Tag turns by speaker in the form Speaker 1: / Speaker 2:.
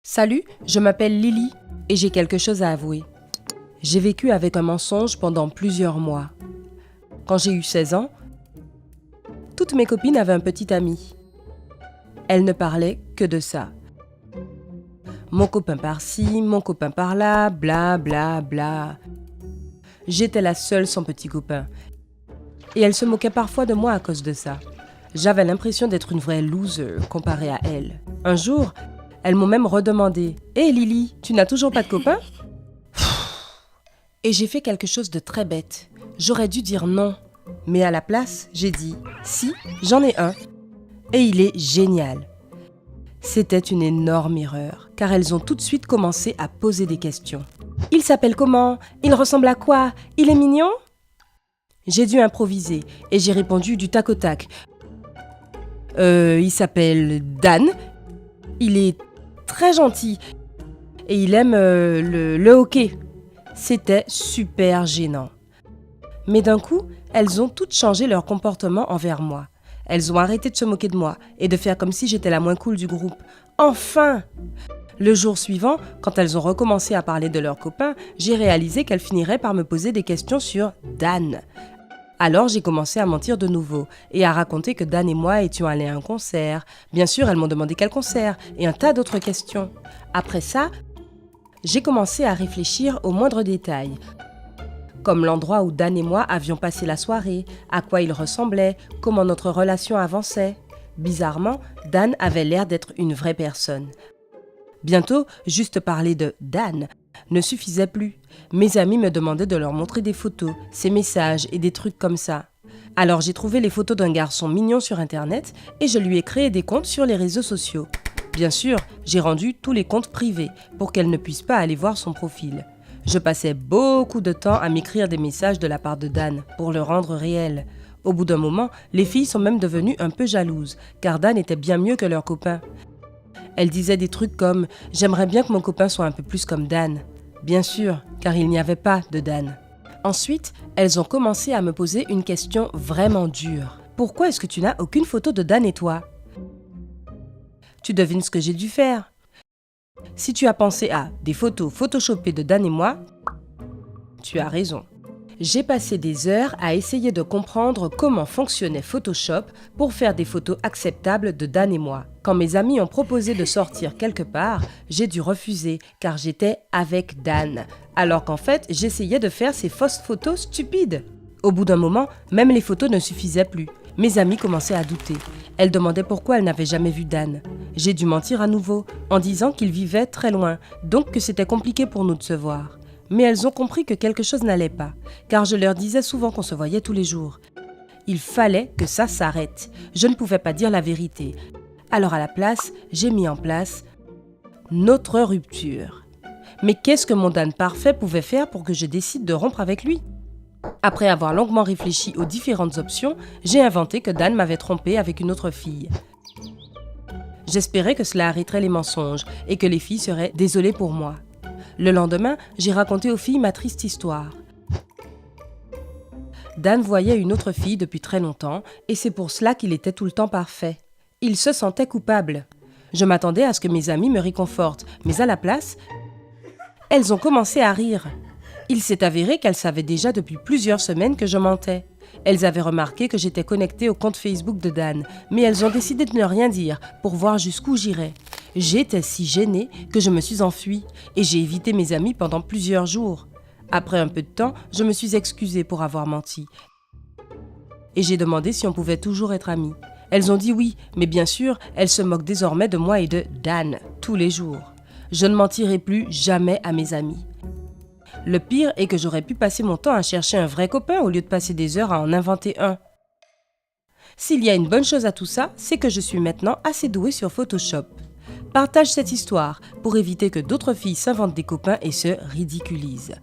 Speaker 1: Salut, je m'appelle Lily et j'ai quelque chose à avouer. J'ai vécu avec un mensonge pendant plusieurs mois. Quand j'ai eu 16 ans, toutes mes copines avaient un petit ami. Elles ne parlaient que de ça. Mon copain par-ci, mon copain par-là, bla bla bla. J'étais la seule sans petit copain. Et elles se moquaient parfois de moi à cause de ça. J'avais l'impression d'être une vraie loser comparée à elles. Un jour, elles m'ont même redemandé « Hé Lily, tu n'as toujours pas de copain ?» Et j'ai fait quelque chose de très bête. J'aurais dû dire non. Mais à la place, j'ai dit « Si, j'en ai un. Et il est génial. » C'était une énorme erreur, car elles ont tout de suite commencé à poser des questions. « Il s'appelle comment? Il ressemble à quoi? Il est mignon ?» J'ai dû improviser et j'ai répondu du tac au tac. Il s'appelle Dan. Il est très gentil et il aime le hockey. C'était super gênant. Mais d'un coup, elles ont toutes changé leur comportement envers moi. Elles ont arrêté de se moquer de moi et de faire comme si j'étais la moins cool du groupe. Enfin! Le jour suivant, quand elles ont recommencé à parler de leurs copains, j'ai réalisé qu'elles finiraient par me poser des questions sur Dan. Alors j'ai commencé à mentir de nouveau et à raconter que Dan et moi étions allés à un concert. Bien sûr, elles m'ont demandé quel concert et un tas d'autres questions. Après ça, j'ai commencé à réfléchir aux moindres détails, comme l'endroit où Dan et moi avions passé la soirée, à quoi il ressemblait, comment notre relation avançait. Bizarrement, Dan avait l'air d'être une vraie personne. Bientôt, juste parler de Dan ne suffisait plus. Mes amis me demandaient de leur montrer des photos, ces messages et des trucs comme ça. Alors j'ai trouvé les photos d'un garçon mignon sur internet et je lui ai créé des comptes sur les réseaux sociaux. Bien sûr, j'ai rendu tous les comptes privés pour qu'elle ne puisse pas aller voir son profil. Je passais beaucoup de temps à m'écrire des messages de la part de Dan pour le rendre réel. Au bout d'un moment, les filles sont même devenues un peu jalouses, car Dan était bien mieux que leur copain. Elles disaient des trucs comme « J'aimerais bien que mon copain soit un peu plus comme Dan ». Bien sûr, car il n'y avait pas de Dan. Ensuite, elles ont commencé à me poser une question vraiment dure. « Pourquoi est-ce que tu n'as aucune photo de Dan et toi ?» Tu devines ce que j'ai dû faire. Si tu as pensé à des photos photoshopées de Dan et moi, tu as raison. J'ai passé des heures à essayer de comprendre comment fonctionnait Photoshop pour faire des photos acceptables de Dan et moi. Quand mes amis ont proposé de sortir quelque part, j'ai dû refuser car j'étais avec Dan, alors qu'en fait, j'essayais de faire ces fausses photos stupides. Au bout d'un moment, même les photos ne suffisaient plus. Mes amies commençaient à douter. Elles demandaient pourquoi elles n'avaient jamais vu Dan. J'ai dû mentir à nouveau en disant qu'il vivait très loin, donc que c'était compliqué pour nous de se voir. Mais elles ont compris que quelque chose n'allait pas, car je leur disais souvent qu'on se voyait tous les jours. Il fallait que ça s'arrête. Je ne pouvais pas dire la vérité. Alors à la place, j'ai mis en place notre rupture. Mais qu'est-ce que mon Dan parfait pouvait faire pour que je décide de rompre avec lui ? Après avoir longuement réfléchi aux différentes options, j'ai inventé que Dan m'avait trompée avec une autre fille. J'espérais que cela arrêterait les mensonges et que les filles seraient désolées pour moi. Le lendemain, j'ai raconté aux filles ma triste histoire. Dan voyait une autre fille depuis très longtemps et c'est pour cela qu'il était tout le temps parfait. Il se sentait coupable. Je m'attendais à ce que mes amies me réconfortent, mais à la place, elles ont commencé à rire. Il s'est avéré qu'elles savaient déjà depuis plusieurs semaines que je mentais. Elles avaient remarqué que j'étais connectée au compte Facebook de Dan, mais elles ont décidé de ne rien dire pour voir jusqu'où j'irais. J'étais si gênée que je me suis enfuie et j'ai évité mes amis pendant plusieurs jours. Après un peu de temps, je me suis excusée pour avoir menti. Et j'ai demandé si on pouvait toujours être amies. Elles ont dit oui, mais bien sûr, elles se moquent désormais de moi et de Dan tous les jours. Je ne mentirai plus jamais à mes amis. Le pire est que j'aurais pu passer mon temps à chercher un vrai copain au lieu de passer des heures à en inventer un. S'il y a une bonne chose à tout ça, c'est que je suis maintenant assez douée sur Photoshop. Partage cette histoire pour éviter que d'autres filles s'inventent des copains et se ridiculisent.